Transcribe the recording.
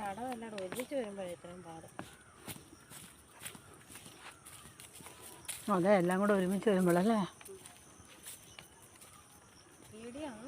അടവെല്ലാം ഒരുമിച്ച് വരുമ്പോഴേ ഇത്രയും പാട്. അതെ, എല്ലാം കൂടെ ഒരുമിച്ച് വരുമ്പോഴല്ലേ. പേടിയാണ്.